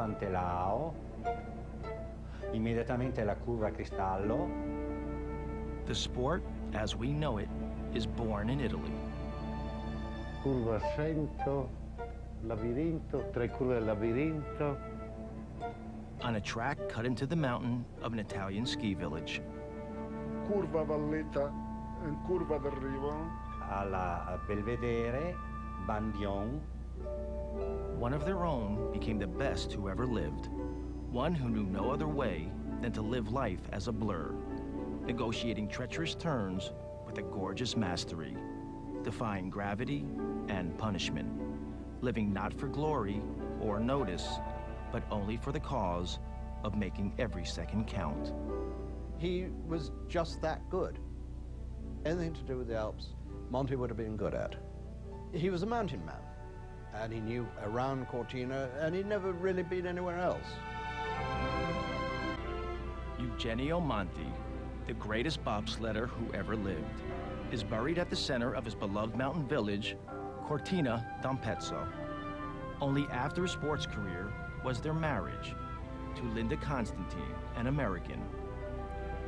curva Antelao, immediatamente la curva Cristallo. The sport, as we know it, is born in Italy. Curva 100, labirinto, 3 curve del labirinto. On a track cut into the mountain of an Italian ski village. Curva Valletta, curva d'arrivo. Alla Belvedere, Bandion. One of their own became the best who ever lived. One who knew no other way than to live life as a blur, negotiating treacherous turns with a gorgeous mastery, defying gravity and punishment, living not for glory or notice, but only for the cause of making every second count. He was just that good. Anything to do with the Alps, Monti would have been good at. He was a mountain man, and he knew around Cortina, and he'd never really been anywhere else. Eugenio Monti, the greatest bobsledder who ever lived, is buried at the center of his beloved mountain village, Cortina d'Ampezzo. Only after his sports career was their marriage to Linda Constantine, an American.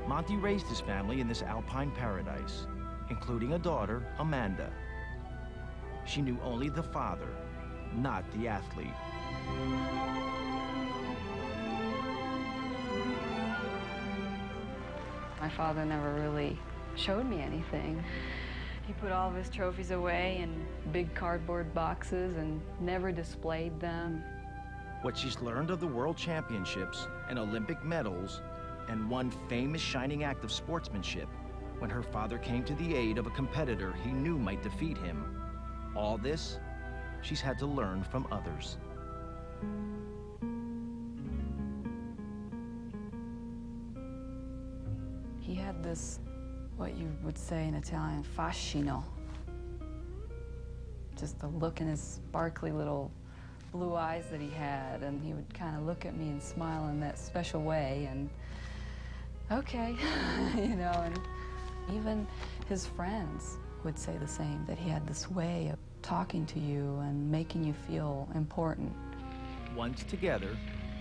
Monti raised his family in this alpine paradise, including a daughter, Amanda. She knew only the father, not the athlete. My father never really showed me anything. He put all of his trophies away in big cardboard boxes and never displayed them. What she's learned of the world championships and Olympic medals and one famous shining act of sportsmanship when her father came to the aid of a competitor he knew might defeat him. All this, she's had to learn from others. He had this, what you would say in Italian, fascino. Just the look in his sparkly little blue eyes that he had, and he would kind of look at me and smile in that special way, and okay, you know, and even his friends would say the same, that he had this way of talking to you and making you feel important. Once together,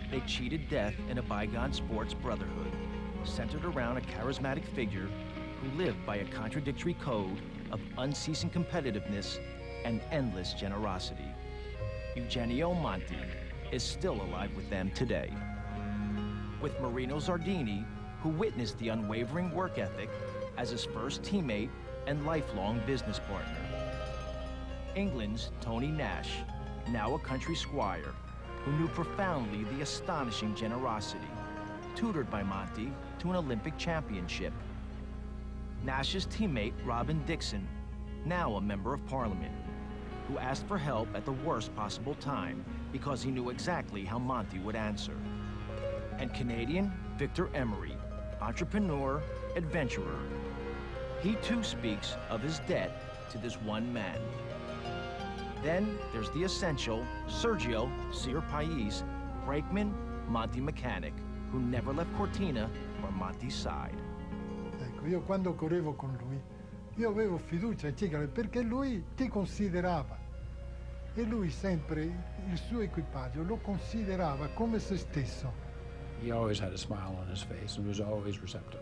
they cheated death in a bygone sports brotherhood, centered around a charismatic figure who lived by a contradictory code of unceasing competitiveness and endless generosity. Eugenio Monti is still alive with them today. With Marino Zardini, who witnessed the unwavering work ethic as his first teammate and lifelong business partner. England's Tony Nash, now a country squire, who knew profoundly the astonishing generosity, tutored by Monti to an Olympic championship. Nash's teammate, Robin Dixon, now a member of Parliament, who asked for help at the worst possible time because he knew exactly how Monti would answer. And Canadian Victor Emery, entrepreneur, adventurer. He too speaks of his debt to this one man. Then there's the essential Sergio Sir Pais, brakeman, Monti mechanic, who never left Cortina or Monti's side. Ecco, io quando correvo con lui, io avevo fiducia in Cicale perché lui ti considerava. E lui sempre, il suo equipaggio, lo considerava come se stesso. He always had a smile on his face and was always receptive,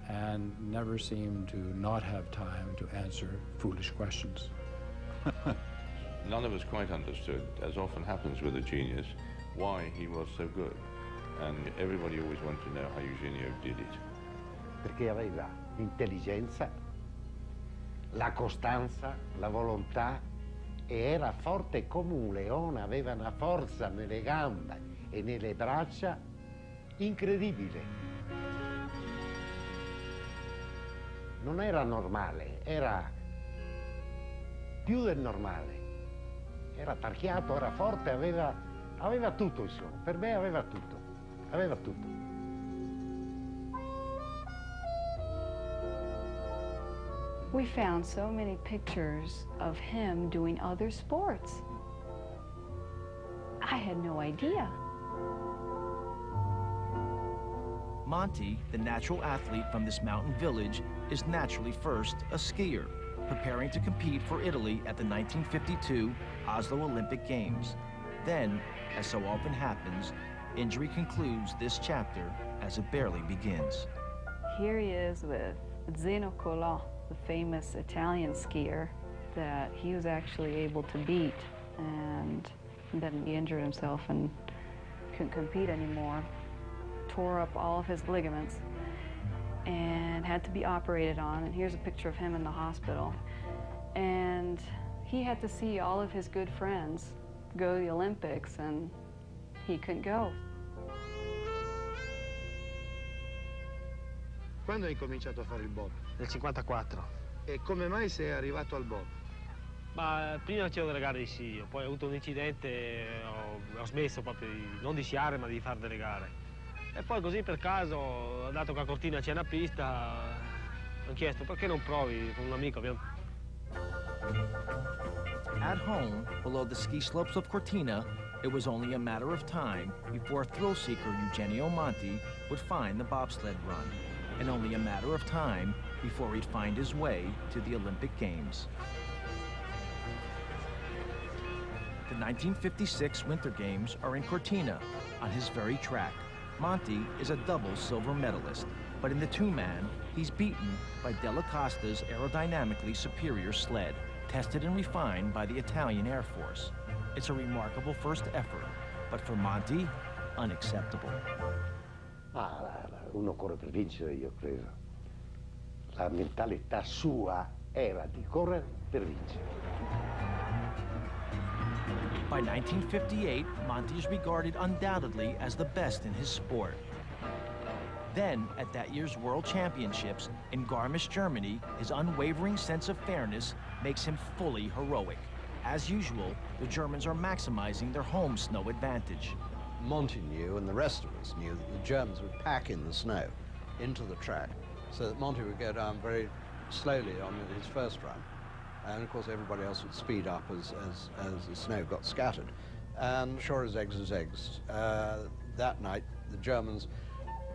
and never seemed to not have time to answer foolish questions. None of us quite understood, as often happens with a genius, why he was so good. And everybody always wanted to know how Eugenio did it. Perché aveva l'intelligenza, la costanza, la volontà, e era forte come un leone, aveva una forza nelle gambe e nelle braccia incredibile. Non era normale, era più del normale. Era tarchiato, era forte, aveva tutto, insomma. Per me aveva tutto, aveva tutto. We found so many pictures of him doing other sports. I had no idea. Monti, the natural athlete from this mountain village, is naturally first a skier, preparing to compete for Italy at the 1952 Oslo Olympic Games. Then, as so often happens, injury concludes this chapter as it barely begins. Here he is with Zeno Colò, the famous Italian skier that he was actually able to beat, and then he injured himself and couldn't compete anymore, tore up all of his ligaments and had to be operated on. And here's a picture of him in the hospital. And he had to see all of his good friends go to the Olympics, and he couldn't go. Quando hai incominciato a fare il bob? Nel 54. E come mai sei arrivato al bob? Ma prima facevo delle gare di sci, poi ho avuto un incidente e ho smesso proprio non di sciare ma di fare delle gare. E poi così per caso, dato che a Cortina c'è una pista, ho chiesto perché non provi con un amico. At home, below the ski slopes of Cortina, it was only a matter of time before thrill-seeker Eugenio Monti would find the bobsled run, and only a matter of time before he'd find his way to the Olympic Games. The 1956 Winter Games are in Cortina, on his very track. Monti is a double silver medalist, but in the two-man, he's beaten by Della Costa's aerodynamically superior sled, tested and refined by the Italian Air Force. It's a remarkable first effort, but for Monti, unacceptable. Uno corre per vincere, io credo. La mentalità sua era di correre per vincere. By 1958, Monti is regarded undoubtedly as the best in his sport. Then, at that year's World Championships in Garmisch, Germany, his unwavering sense of fairness makes him fully heroic. As usual, the Germans are maximizing their home snow advantage. Monti knew, and the rest of us knew, that the Germans would pack in the snow into the track so that Monti would go down very slowly on his first run. And of course everybody else would speed up as the snow got scattered. And sure as eggs, that night the Germans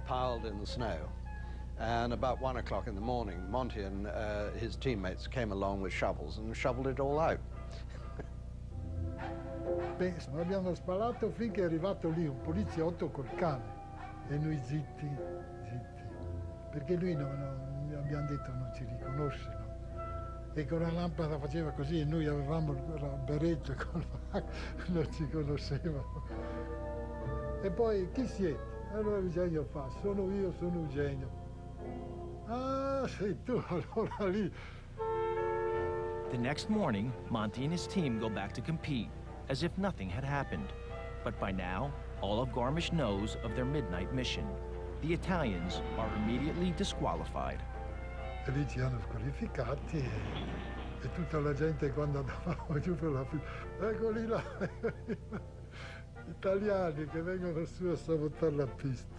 piled in the snow. And about 1 o'clock in the morning, Monti and his teammates came along with shovels and shoveled it all out. Beh, abbiamo sparato finché è arrivato lì un poliziotto col cane e noi zitti, perché lui abbiamo detto non ci riconosce, no? E con la lampada faceva così e noi avevamo il berretto con non ci conoscevano. E poi chi siete? Allora Eugenio fa, sono io, sono Eugenio. Ah, sei tu, allora lì. The next morning, Monti and his team go back to compete, as if nothing had happened. But by now, all of Garmisch knows of their midnight mission. The Italians are immediately disqualified. E lì ci hanno squalificati e tutta la gente quando andavamo giù per la fila, eccoli là, italiani che vengono su a sabotare la pista.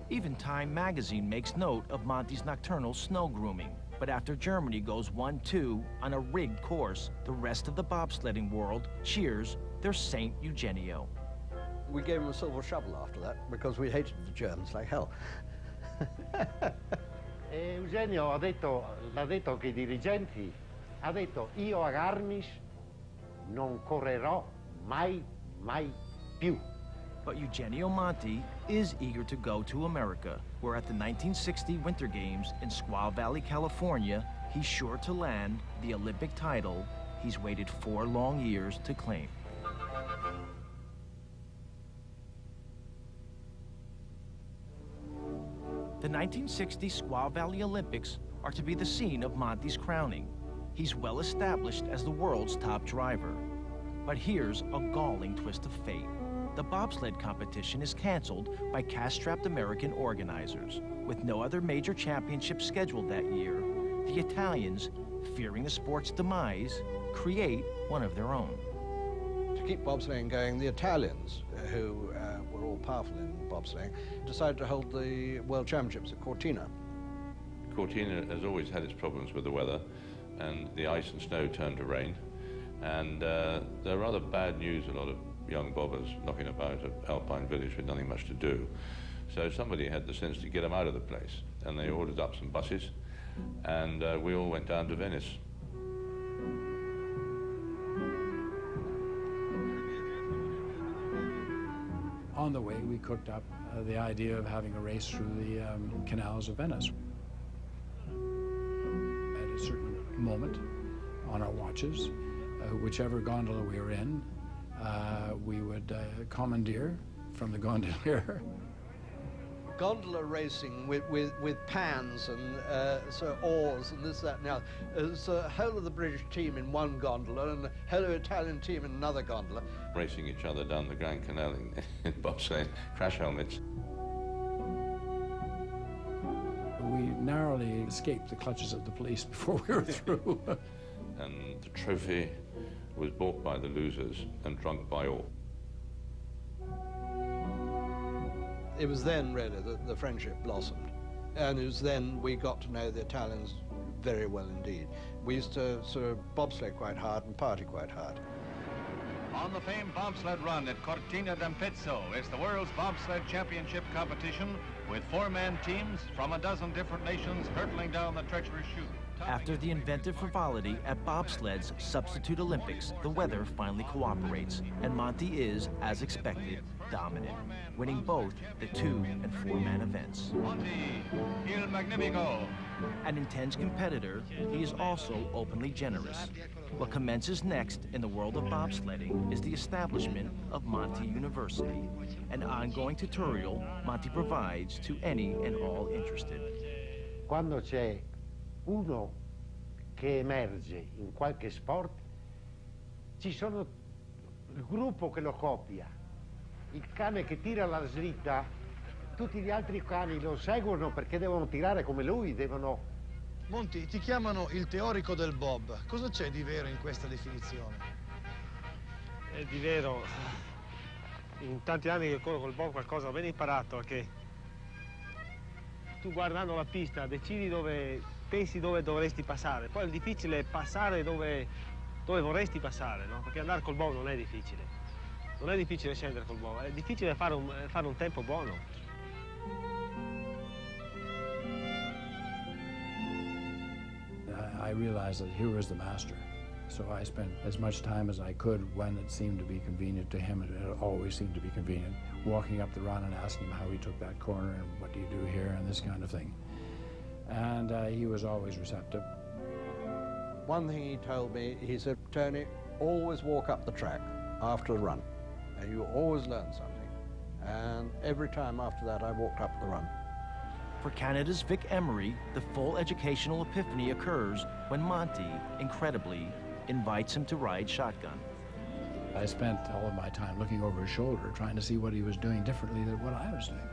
Even Time magazine makes note of Monti's nocturnal snow grooming. But after Germany goes 1-2 on a rigged course, the rest of the bobsledding world cheers their Saint Eugenio. We gave him a silver shovel after that because we hated the Germans like hell. Eugenio l'ha detto che i dirigenti, ha detto io a Garmisch non correrò mai più. But Eugenio Monti is eager to go to America, where at the 1960 Winter Games in Squaw Valley, California, he's sure to land the Olympic title he's waited 4 long years to claim. The 1960 Squaw Valley Olympics are to be the scene of Monti's crowning. He's well established as the world's top driver. But here's a galling twist of fate. The bobsled competition is canceled by cash-strapped American organizers. With no other major championship scheduled that year, the Italians, fearing the sport's demise, create one of their own. To keep bobsleighing going, the Italians, who were all powerful in bobsleighing, decided to hold the World Championships at Cortina. Cortina has always had its problems with the weather, and the ice and snow turned to rain. And there are rather bad news, a lot of young bobbers knocking about an alpine village with nothing much to do. So somebody had the sense to get them out of the place, and they ordered up some buses, and we all went down to Venice. on the way, we cooked up the idea of having a race through the canals of Venice. At a certain moment on our watches, whichever gondola we were in, we would commandeer from the gondolier. Gondola racing with pans and oars and this, that, and the other. There's the whole of the British team in one gondola and the whole of the Italian team in another gondola. Racing each other down the Grand Canal in bobsleigh, crash helmets. We narrowly escaped the clutches of the police before we were through. And the trophy was bought by the losers and drunk by all. It was then really that the friendship blossomed. And it was then we got to know the Italians very well indeed. We used to sort of bobsled quite hard and party quite hard. On the famed bobsled run at Cortina d'Ampezzo is the World's Bobsled Championship competition with 4-man teams from a dozen different nations hurtling down the treacherous chute. After the inventive frivolity at bobsled's Substitute Olympics, the weather finally cooperates, and Monti is, as expected, dominant, winning both the 2- and 4-man events. Monti, il magnifico. An intense competitor, he is also openly generous. What commences next in the world of bobsledding is the establishment of Monti University, an ongoing tutorial Monti provides to any and all interested. Quando c'è uno che emerge in qualche sport, ci sono il gruppo che lo copia, il cane che tira la slitta, tutti gli altri cani lo seguono perché devono tirare come lui, devono... Monti, ti chiamano il teorico del bob. Cosa c'è di vero in questa definizione? Di vero, in tanti anni che corro col bob qualcosa ho ben imparato, che tu guardando la pista decidi dove, pensi dove dovresti passare, poi il difficile è passare dove vorresti passare, no? Perché andare col bob non è difficile. Non è difficile scendere col bob, è difficile fare un tempo buono. I realized that here was the master. So I spent as much time as I could when it seemed to be convenient to him, and it always seemed to be convenient, walking up the run and asking him how he took that corner and what do you do here and this kind of thing. And he was always receptive. One thing he told me, he said, Tony, always walk up the track after the run, and you always learn something. And every time after that, I walked up the run. For Canada's Vic Emery, the full educational epiphany occurs when Monti, incredibly, invites him to ride shotgun. I spent all of my time looking over his shoulder, trying to see what he was doing differently than what I was doing.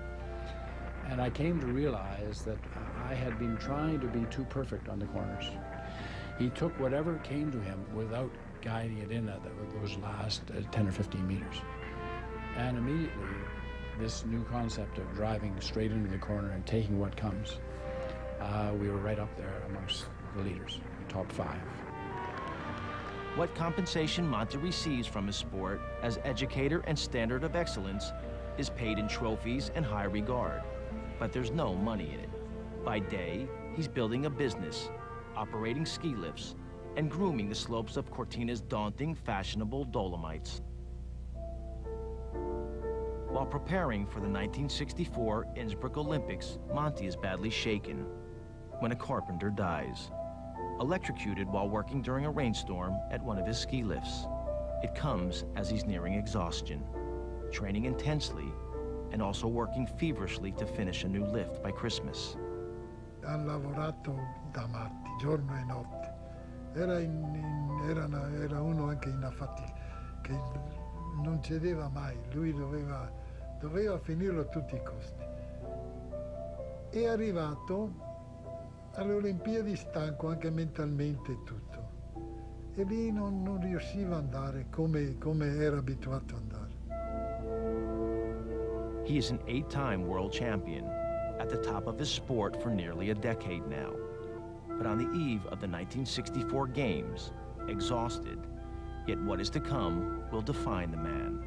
And I came to realize that I had been trying to be too perfect on the corners. He took whatever came to him without guiding it in at those last 10 or 15 meters. And immediately, this new concept of driving straight into the corner and taking what comes, we were right up there amongst the leaders, the top 5. What compensation Monti receives from his sport as educator and standard of excellence is paid in trophies and high regard, but there's no money in it. By day, he's building a business, operating ski lifts, and grooming the slopes of Cortina's daunting, fashionable Dolomites. While preparing for the 1964 Innsbruck Olympics, Monti is badly shaken when a carpenter dies, electrocuted while working during a rainstorm at one of his ski lifts. It comes as he's nearing exhaustion, training intensely, and also working feverishly to finish a new lift by Christmas. Ha lavorato da matti, giorno e notte. Era uno anche inaffaticabile, che non cedeva mai, lui doveva finirlo a tutti i costi. È arrivato alle Olimpiadi stanco anche mentalmente e tutto, e lì non riusciva ad andare come era abituato ad andare. He is an 8-time world champion, at the top of his sport for nearly a decade now. But on the eve of the 1964 Games, exhausted, yet what is to come will define the man.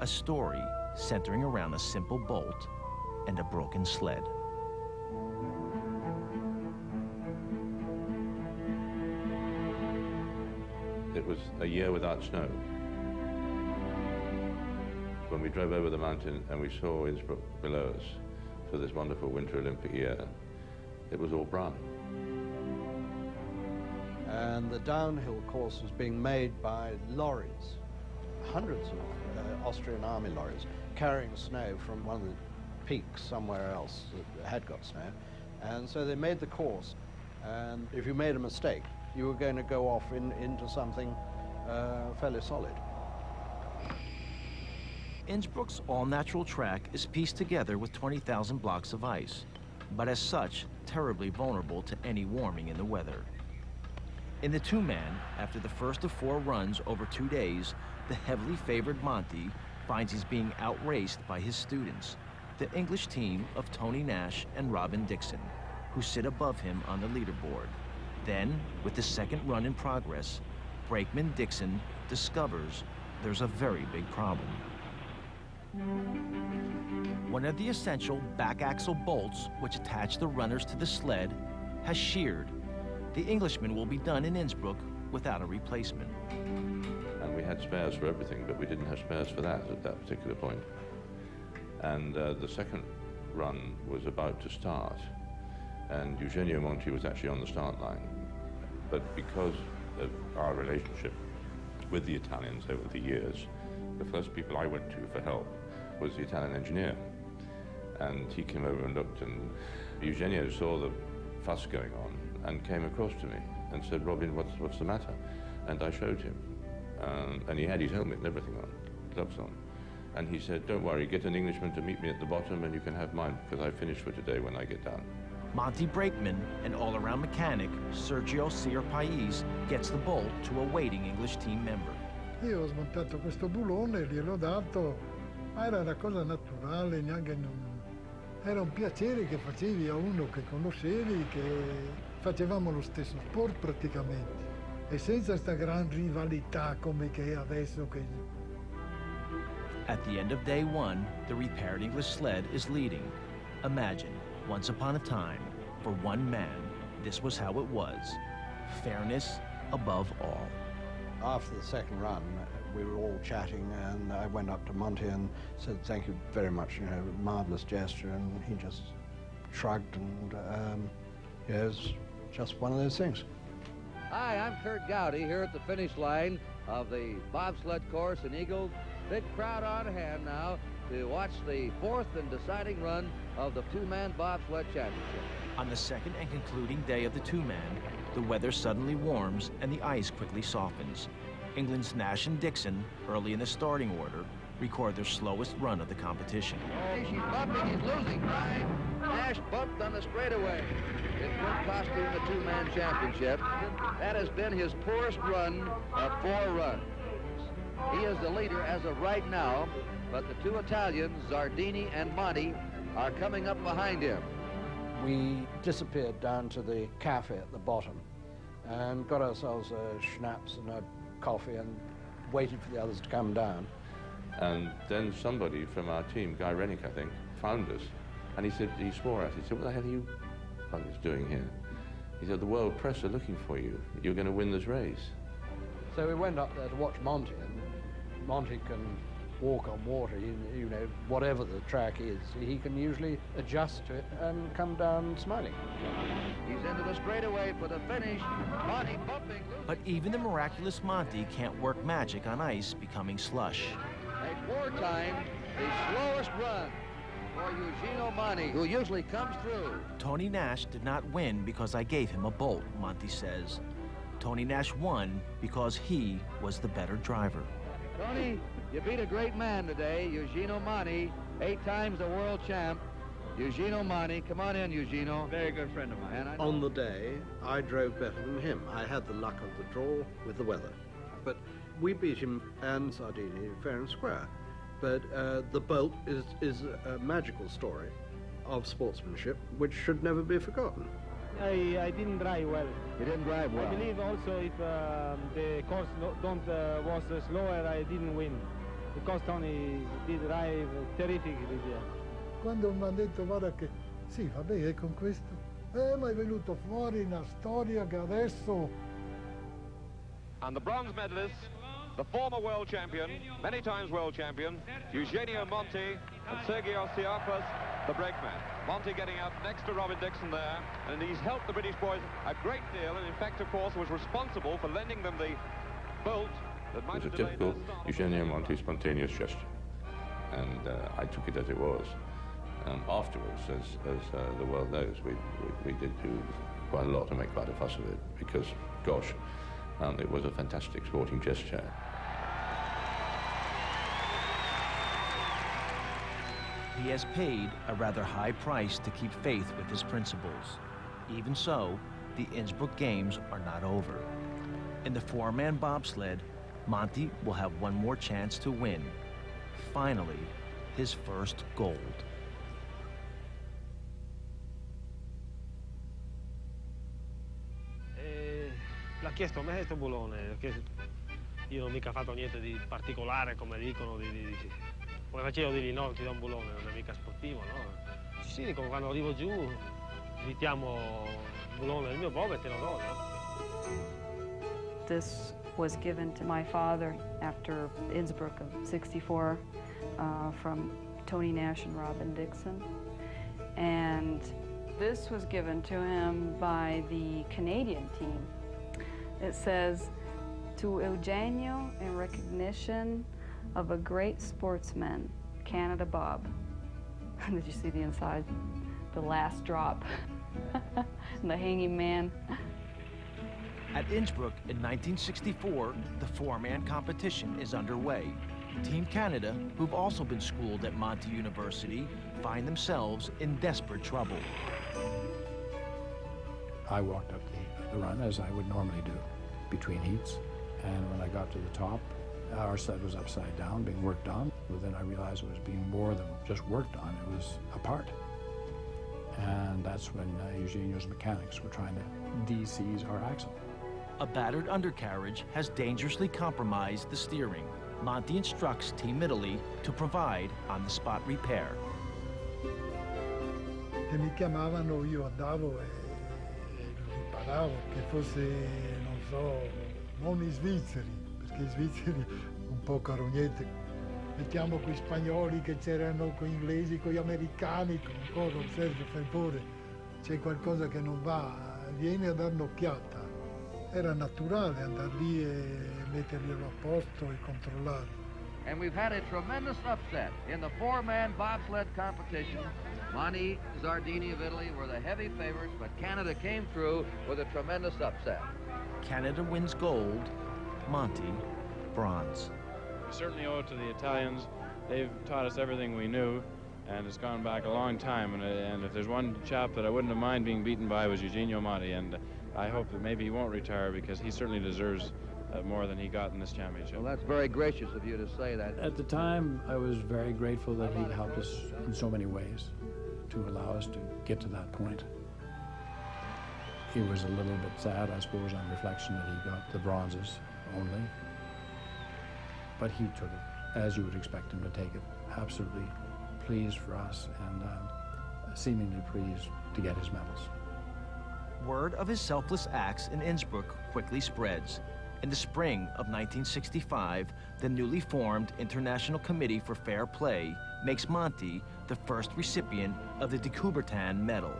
A story centering around a simple bolt and a broken sled. It was a year without snow. when we drove over the mountain and we saw Innsbruck below us for this wonderful Winter Olympic year, it was all brown. And the downhill course was being made by lorries, hundreds of Austrian army lorries, carrying snow from one of the peaks somewhere else that had got snow. And so they made the course, and if you made a mistake, you were going to go off into something fairly solid. Innsbruck's all-natural track is pieced together with 20,000 blocks of ice, but as such, terribly vulnerable to any warming in the weather. In the two-man, after the first of 4 runs over 2 days, the heavily favored Monti finds he's being outraced by his students, the English team of Tony Nash and Robin Dixon, who sit above him on the leaderboard. Then, with the second run in progress, brakeman Dixon discovers there's a very big problem. One of the essential back axle bolts, which attach the runners to the sled, has sheared. The Englishman will be done in Innsbruck without a replacement. And we had spares for everything, but we didn't have spares for that at that particular point. And the second run was about to start, and Eugenio Monti was actually on the start line. But because of our relationship with the Italians over the years, the first people I went to for help was the Italian engineer. And he came over and looked, and Eugenio saw the fuss going on and came across to me and said, "Robin, what's the matter?" And I showed him. And he had his helmet and everything on, gloves on. And he said, "Don't worry, get an Englishman to meet me at the bottom and you can have mine, because I finished for today when I get down." Monti brakeman and all-around mechanic Sergio Sierpais gets the bolt to a waiting English team member. Io ho smontato questo bulone, gliel'ho dato, ma era una cosa naturale, neanche era un piacere che facevi a uno che conoscevi, che facevamo lo stesso sport praticamente, e senza sta gran rivalità come che è adesso. At the end of day 1, the repaired English sled is leading. Imagine, once upon a time, for one man, this was how it was. Fairness above all. After the second run, we were all chatting, and I went up to Monti and said, "Thank you very much, marvelous gesture," and he just shrugged, and it was just one of those things. Hi, I'm Kurt Gowdy here at the finish line of the bobsled course in Eagle. Big crowd on hand now to watch the 4th and deciding run of the two-man bobsled championship. On the second and concluding day of the two-man, the weather suddenly warms and the ice quickly softens. England's Nash and Dixon, early in the starting order, record their slowest run of the competition. Oh, she's bumping, he's losing time. Nash bumped on the straightaway. It would cost him the two-man championship. That has been his poorest run of 4 runs. He is the leader as of right now, but the two Italians, Zardini and Monti, are coming up behind him. We disappeared down to the cafe at the bottom and got ourselves a schnapps and a coffee and waited for the others to come down. And then somebody from our team, Guy Rennick, I think, found us. And he said, he swore at us. He said, "What the hell are you doing here?" He said, "The world press are looking for you. You're going to win this race." So we went up there to watch Monti, and Monti can walk on water, whatever the track is. He can usually adjust to it and come down smiling. He's into the straightaway for the finish. Monti bumping. But even the miraculous Monti can't work magic on ice becoming slush. A 4-time, the slowest run for Eugenio Monti, who usually comes through. Tony Nash did not win because I gave him a bolt, Monti says. Tony Nash won because he was the better driver. Tony, you beat a great man today, Eugenio Monti, 8 times the world champ. Eugenio Monti, come on in, Eugenio. Very good friend of mine. On the day, I drove better than him. I had the luck of the draw with the weather. But we beat him and Zardini fair and square. But the bolt is a magical story of sportsmanship which should never be forgotten. I didn't drive well. You didn't drive well. I believe also if the course was slower, I didn't win. Because Tony did drive terrific this year. Quando mi hanno detto, guarda che, sì, va bene, con questo, ma è venuto fuori una storia che adesso... And the bronze medalists the former world champion, many times world champion, Eugenio Monti, and Sergio Siapas, the brakeman. Monti getting up next to Robin Dixon there, and he's helped the British boys a great deal, and in fact, of course, was responsible for lending them the bolt that might have delayed their start. It was a typical Eugenio Monti spontaneous gesture, and I took it as it was. Afterwards, as the world knows, we did do quite a lot to make quite a fuss of it, because, gosh, it was a fantastic sporting gesture. He has paid a rather high price to keep faith with his principles. Even so, the Innsbruck Games are not over. In the four-man bobsled, Monti will have one more chance to win. Finally, his first gold. L'ha chiesto a me questo bullone, perché io non ho mica fatto niente di particolare, come dicono, come facevo di no, ti do un bullone, non è mica sportivo, no? Sì, quando arrivo giù, invitiamo il bullone del mio bob e te lo do, no? This was given to my father after Innsbruck of '64 from Tony Nash and Robin Dixon. And this was given to him by the Canadian team. It says, to Eugenio in recognition of a great sportsman, Canada Bob. Did you see the inside? The last drop. And the hanging man. At Innsbruck in 1964, the four-man competition is underway. Team Canada, who've also been schooled at Monti University, find themselves in desperate trouble. I walked up the run as I would normally do between heats, and when I got to the top, our sled was upside down, being worked on. But then I realized it was being more than just worked on, it was apart. And that's when Eugenio's mechanics were trying to de-seize our axle. A battered undercarriage has dangerously compromised the steering. Monti instructs Team Italy to provide on-the-spot repair. Se mi chiamavano io andavo e riparavo, che fosse, non so, non i svizzeri, perché i svizzeri un po' carognette. Mettiamo quei spagnoli che c'erano, con gli inglesi, con gli americani, con cosa, Sergio, fai pure, c'è qualcosa che non va, vieni a dare un'occhiata. Era naturale andare lì e metterglielo a posto e controllare. And we've had a tremendous upset in the four-man bobsled competition. Monti Zardini of Italy were the heavy favorites, but Canada came through with a tremendous upset. Canada wins gold, Monti bronze. We certainly owe it to the Italians. They've taught us everything we knew, and it's gone back a long time. And if there's one chap that I wouldn't have mind being beaten by, was Eugenio Monti, and I hope that maybe he won't retire, because he certainly deserves more than he got in this championship. Well, that's very gracious of you to say that. At the time, I was very grateful that he helped us in so many ways to allow us to get to that point. He was a little bit sad, I suppose, on reflection that he got the bronzes only. But he took it, as you would expect him to take it, absolutely pleased for us and seemingly pleased to get his medals. Word of his selfless acts in Innsbruck quickly spreads. In the spring of 1965, the newly formed International Committee for Fair Play makes Monti the first recipient of the de Coubertin Medal.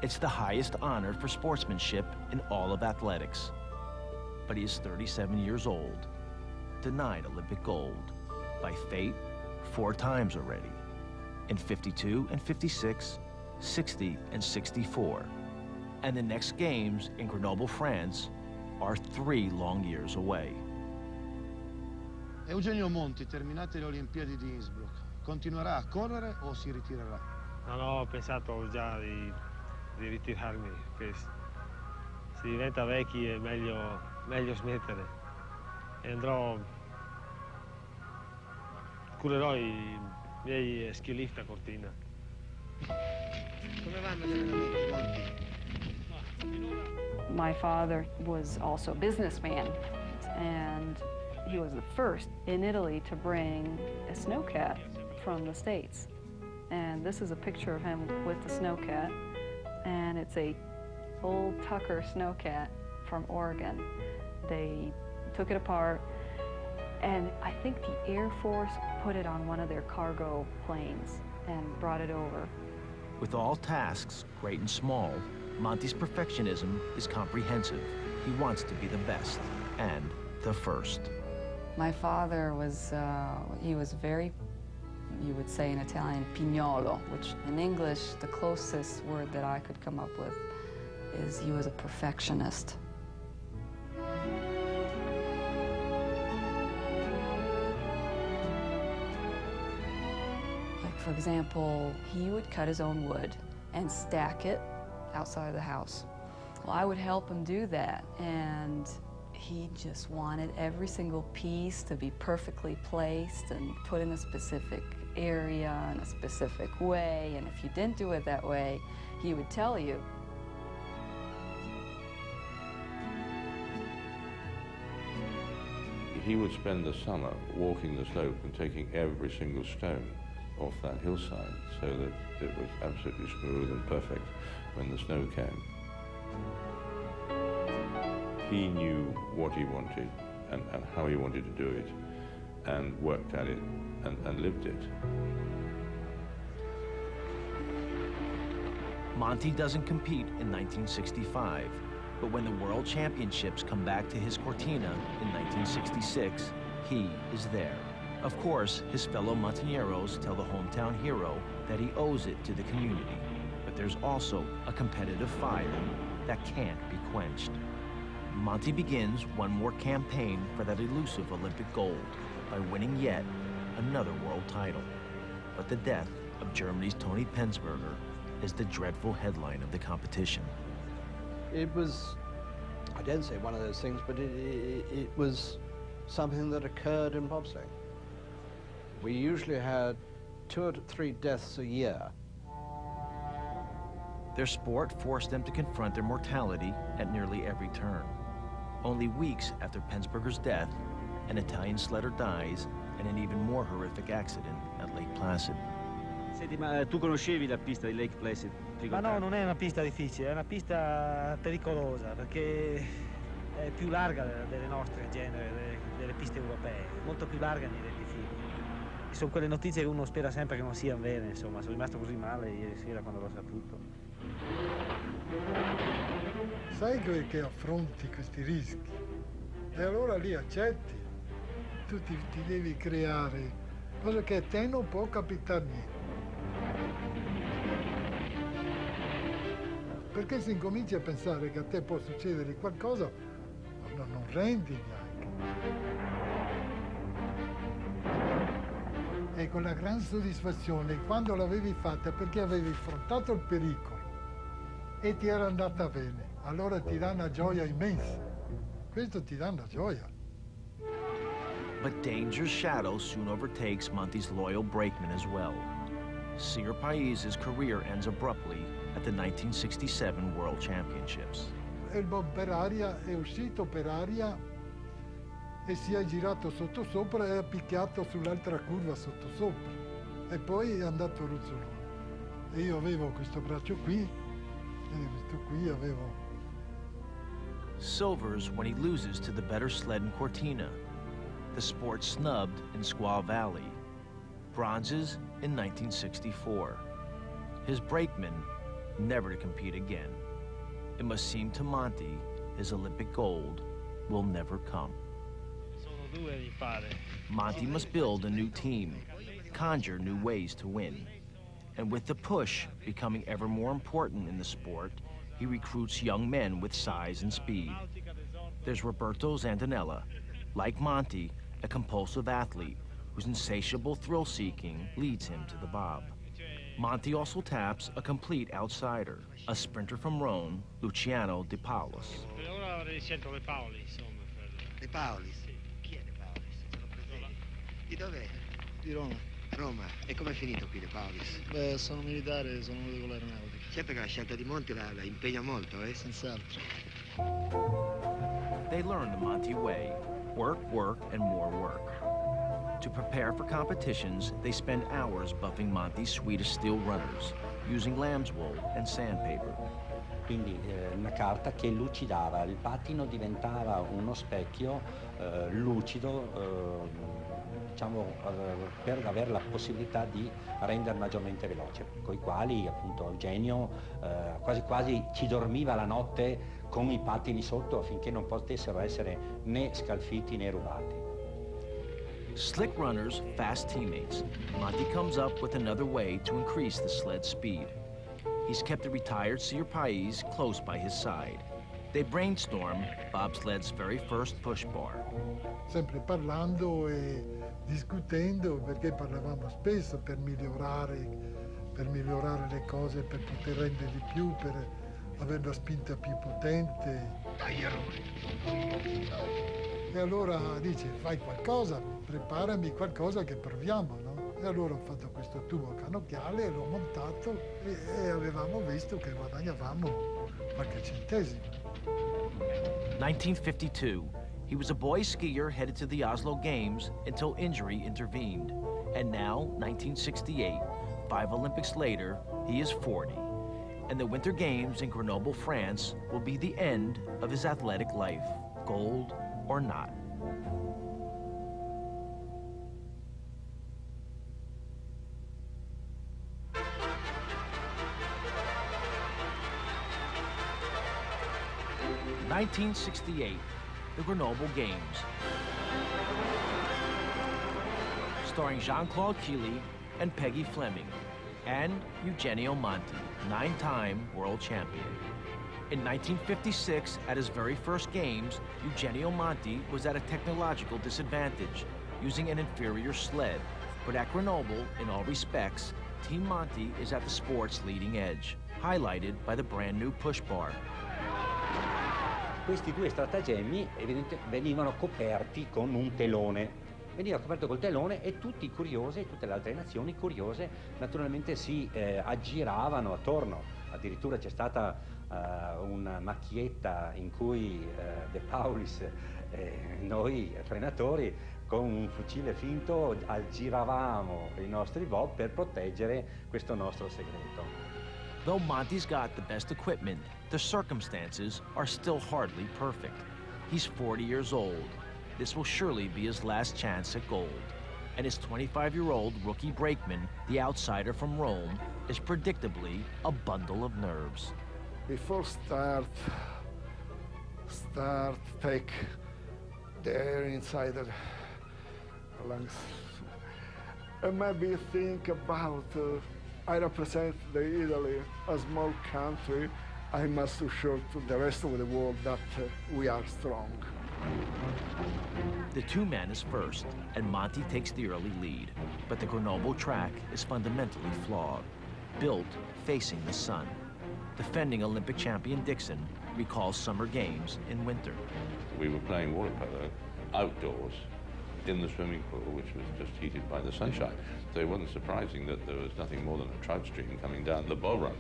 It's the highest honor for sportsmanship in all of athletics. But he is 37 years old, denied Olympic gold by fate 4 times already, in 52 and 56, 60 and 64. And the next games in Grenoble, France, are 3 long years away. Eugenio Monti, terminate le Olimpiadi di Innsbruck, continuerà a correre o si ritirerà? No, ho pensato già di ritirarmi, che si diventa vecchi è meglio smettere. E curerò i miei ski lift a Cortina. Come vanno gli allenamenti, Monti? My father was also a businessman, and he was the first in Italy to bring a snowcat from the States. And this is a picture of him with the snowcat, and it's a old Tucker snowcat from Oregon. They took it apart, And I think the Air Force put it on one of their cargo planes and brought it over. With all tasks, great and small, Monti's perfectionism is comprehensive. He wants to be the best and the first. My father was, he was very, you would say in Italian, pignolo, which in English, the closest word that I could come up with is he was a perfectionist. Like, for example, he would cut his own wood and stack it outside of the house. Well, I would help him do that, and he just wanted every single piece to be perfectly placed and put in a specific area in a specific way, and if you didn't do it that way, he would tell you. He would spend the summer walking the slope and taking every single stone off that hillside so that it was absolutely smooth and perfect when the snow came. He knew what he wanted and how he wanted to do it and worked at it and lived it. Monti doesn't compete in 1965, but when the World Championships come back to his Cortina in 1966, he is there. Of course, his fellow Montañeros tell the hometown hero that he owes it to the community, but there's also a competitive fire that can't be quenched. Monti begins one more campaign for that elusive Olympic gold by winning yet another world title. But the death of Germany's Toni Penzberger is the dreadful headline of the competition. It was, I don't say one of those things, but it was something that occurred in bobsleigh. We usually had 2 or 3 deaths a year. Their sport forced them to confront their mortality at nearly every turn. Only weeks after Penzberger's death, an Italian sledder dies in an even more horrific accident at Lake Placid. Senti, ma tu conoscevi la pista di Lake Placid? Ma no, non è una pista difficile, è una pista pericolosa perché è più larga delle nostre in genere, delle piste europee, molto più larga nei rettifini. Sono quelle notizie che uno spera sempre che non siano vere, insomma, sono rimasto così male ieri sera quando l'ho saputo. Sai che affronti questi rischi e allora lì accetti, tu ti devi creare, cosa che a te non può capitare niente. Perché se incominci a pensare che a te può succedere qualcosa, non rendi neanche. E con la gran soddisfazione, quando l'avevi fatta perché avevi affrontato il pericolo e ti era andata bene, allora ti dà una gioia immensa. Questo ti dà una gioia. But danger's shadow soon overtakes Monti's loyal brakeman as well. Signor Paesi's career ends abruptly at the 1967 World Championships. Il bob per aria è uscito per aria e si è girato sottosopra e ha picchiato sull'altra curva sottosopra. E poi è andato ruzzolone. E io avevo questo braccio qui, e questo qui avevo. Silvers when he loses to the better sled in Cortina. The sport snubbed in Squaw Valley. Bronzes in 1964. His brakeman never to compete again. It must seem to Monti his Olympic gold will never come. Monti must build a new team, conjure new ways to win. And with the push becoming ever more important in the sport, he recruits young men with size and speed. There's Roberto Zandanella, like Monti, a compulsive athlete whose insatiable thrill-seeking leads him to the bob. Monti also taps a complete outsider, a sprinter from Rome, Luciano De Paolis. Per ora avrei scelto Le Paoli, insomma. De Paolis? Chi è De Paolis? Sono presente. Di dov'è? Di Roma. Roma. E com'è finito qui De Paolis? Beh, sono militare, sono venuto con l'aeronautica. Certo che la scelta di Monti la impegna molto, eh? Senz'altro. They learn the Monti way, work, work, and more work. To prepare for competitions, they spend hours buffing Monti's sweetest steel runners, using lamb's wool and sandpaper. quindi una carta che lucidava, il pattino diventava uno specchio lucido, diciamo, per avere la possibilità di rendere maggiormente veloce, con i quali appunto Eugenio quasi quasi ci dormiva la notte con i pattini sotto affinché non potessero essere né scalfiti né rubati. Slick runners, fast teammates. Monti comes up with another way to increase the sled's speed. He's kept the retired Sir Pais close by his side. They brainstorm bobsled's very first push bar. Sempre parlando e discutendo, perché parlavamo spesso per migliorare le cose, per poter rendere di più, per avere la spinta più potente. E allora dice, fai qualcosa, preparami qualcosa che proviamo, no? E allora ho fatto questo tubo canocchiale, l'ho montato e avevamo visto che guadagnavamo qualche centesimo. 1952. He was a boy skier headed to the Oslo Games until injury intervened. And now, 1968, 5 Olympics later, he is 40. And the Winter Games in Grenoble, France, will be the end of his athletic life, gold or not. (1968), the Grenoble Games. Starring Jean-Claude Killy and Peggy Fleming, and Eugenio Monti, 9-time world champion. In 1956, at his very first games, Eugenio Monti was at a technological disadvantage, using an inferior sled. But at Grenoble, in all respects, Team Monti is at the sport's leading edge, highlighted by the brand new push bar. Questi due stratagemmi venivano coperti con un telone. Veniva coperto col telone e tutti curiosi, tutte le altre nazioni curiose, naturalmente si aggiravano attorno. Addirittura c'è stata una macchietta in cui De Paulis e noi frenatori con un fucile finto aggiravamo i nostri bob per proteggere questo nostro segreto. Though Monti's got the best equipment, the circumstances are still hardly perfect. He's 40 years old. This will surely be his last chance at gold. And his 25-year-old rookie brakeman, the outsider from Rome, is predictably a bundle of nerves. Before start, take the air inside the lungs. And maybe think about, I represent Italy, a small country. I must show to the rest of the world that we are strong. The two-man is first, and Monti takes the early lead. But the Grenoble track is fundamentally flawed, built facing the sun. Defending Olympic champion Dixon recalls summer games in winter. We were playing water polo outdoors in the swimming pool, which was just heated by the sunshine. So it wasn't surprising that there was nothing more than a trout stream coming down the bow run.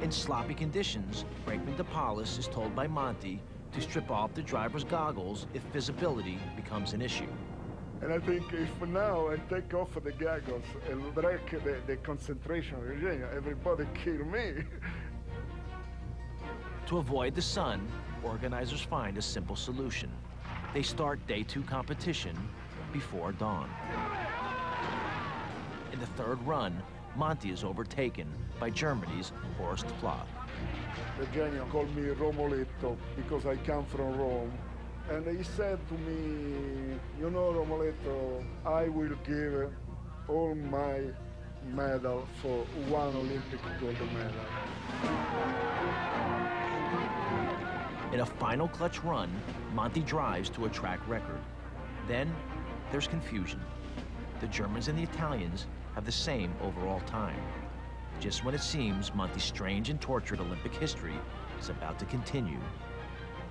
In sloppy conditions, brakeman De Paulis is told by Monti to strip off the driver's goggles if visibility becomes an issue. And I think if now I take off the goggles and break the concentration of Eugenio, everybody kill me. To avoid the sun, organizers find a simple solution. They start day 2 competition before dawn. In the third run, Monti is overtaken by Germany's Horst Floth. Eugenio called me Romoletto because I come from Rome. And he said to me, you know, Romoletto, I will give all my medal for one Olympic gold medal. In a final clutch run, Monti drives to a track record. Then there's confusion. The Germans and the Italians have the same overall time. Just when it seems Monti's strange and tortured Olympic history is about to continue,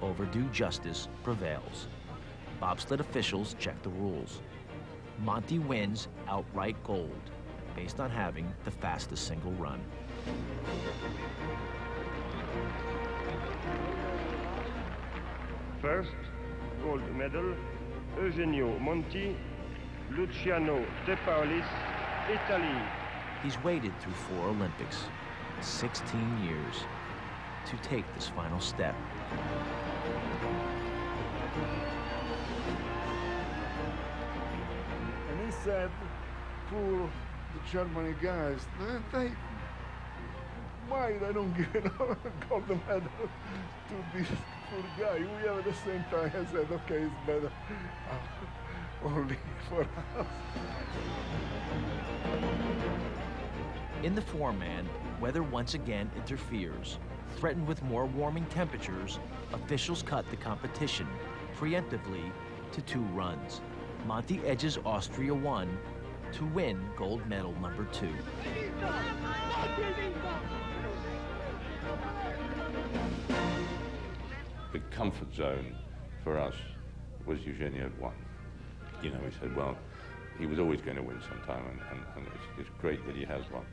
overdue justice prevails. Bobsled officials check the rules. Monti wins outright gold, based on having the fastest single run. First gold medal, Eugenio Monti, Luciano De Paulis, Italy. He's waited through 4 Olympics, 16 years. to take this final step. And he said, poor the German guys, why they don't give a gold medal to this poor guy? We have at the same time. I said, okay, it's better only for us. In the four-man, weather once again interferes. Threatened with more warming temperatures, officials cut the competition preemptively to 2 runs. Monti edges Austria 1 to win gold medal number 2. The comfort zone for us was Eugenio won. You know, we said, well, he was always going to win sometime, and it's great that he has won.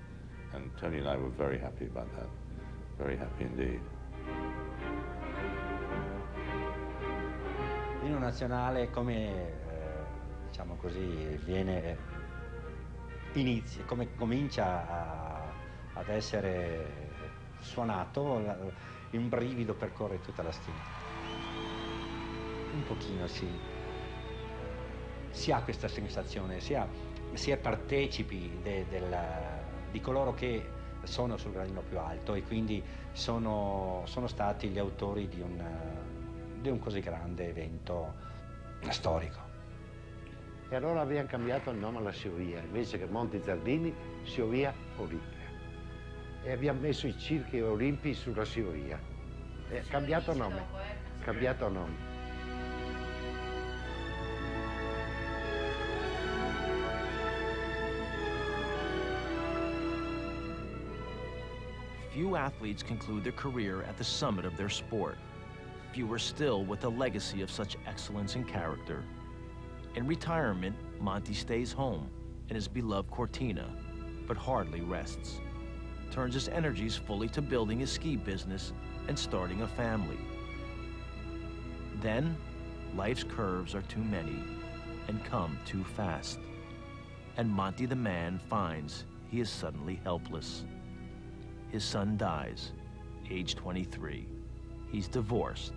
And Tony and I were very happy about that. Very happy indeed. L'inno nazionale, come diciamo così, come comincia ad essere suonato, un brivido percorre tutta la schiena. Un pochino si ha questa sensazione, si è partecipi di coloro che sono sul gradino più alto e quindi sono stati gli autori di un così grande evento storico. E allora abbiamo cambiato il nome alla sciovia, invece che Monti Zardini, sciovia olimpica. E abbiamo messo i circhi olimpici sulla sciovia. Cambiato nome, cambiato nome. Few athletes conclude their career at the summit of their sport. Fewer still with a legacy of such excellence and character. In retirement, Monti stays home in his beloved Cortina, but hardly rests. Turns his energies fully to building his ski business and starting a family. Then, life's curves are too many and come too fast. And Monti the man finds he is suddenly helpless. His son dies, age 23. He's divorced,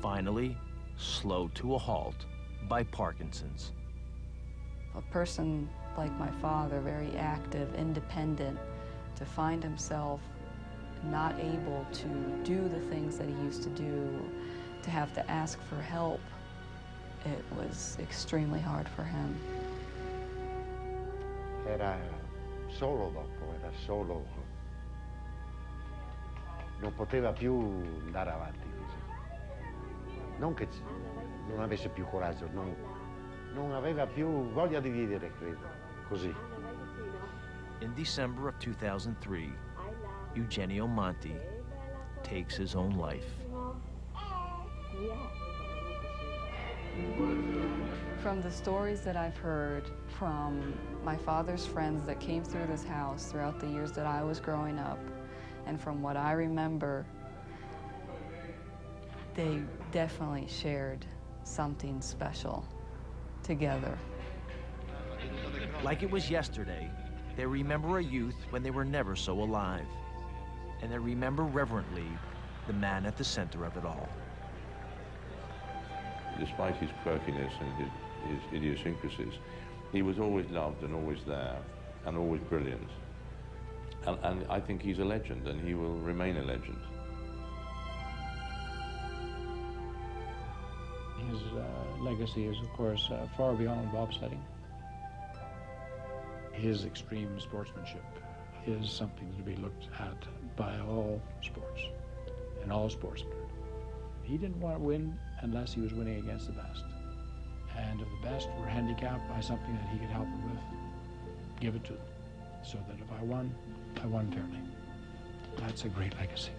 finally slowed to a halt by Parkinson's. A person like my father, very active, independent, to find himself not able to do the things that he used to do, to have to ask for help, it was extremely hard for him. Era solo dopo, era solo. Non poteva più andare avanti così. Non che non avesse più coraggio, non aveva più voglia di vivere, credo, così. In December of 2003, Eugenio Monti takes his own life. From the stories that I've heard from my father's friends that came through this house throughout the years that I was growing up, and from what I remember, they definitely shared something special together. Like it was yesterday, they remember a youth when they were never so alive. And they remember reverently the man at the center of it all. Despite his quirkiness and his idiosyncrasies, he was always loved and always there and always brilliant. And I think he's a legend, and he will remain a legend. His legacy is, of course, far beyond bobsledding. His extreme sportsmanship is something to be looked at by all sports and all sportsmen. He didn't want to win unless he was winning against the best. And if the best were handicapped by something that he could help them with, give it to them. So that if I won fairly. That's a great legacy.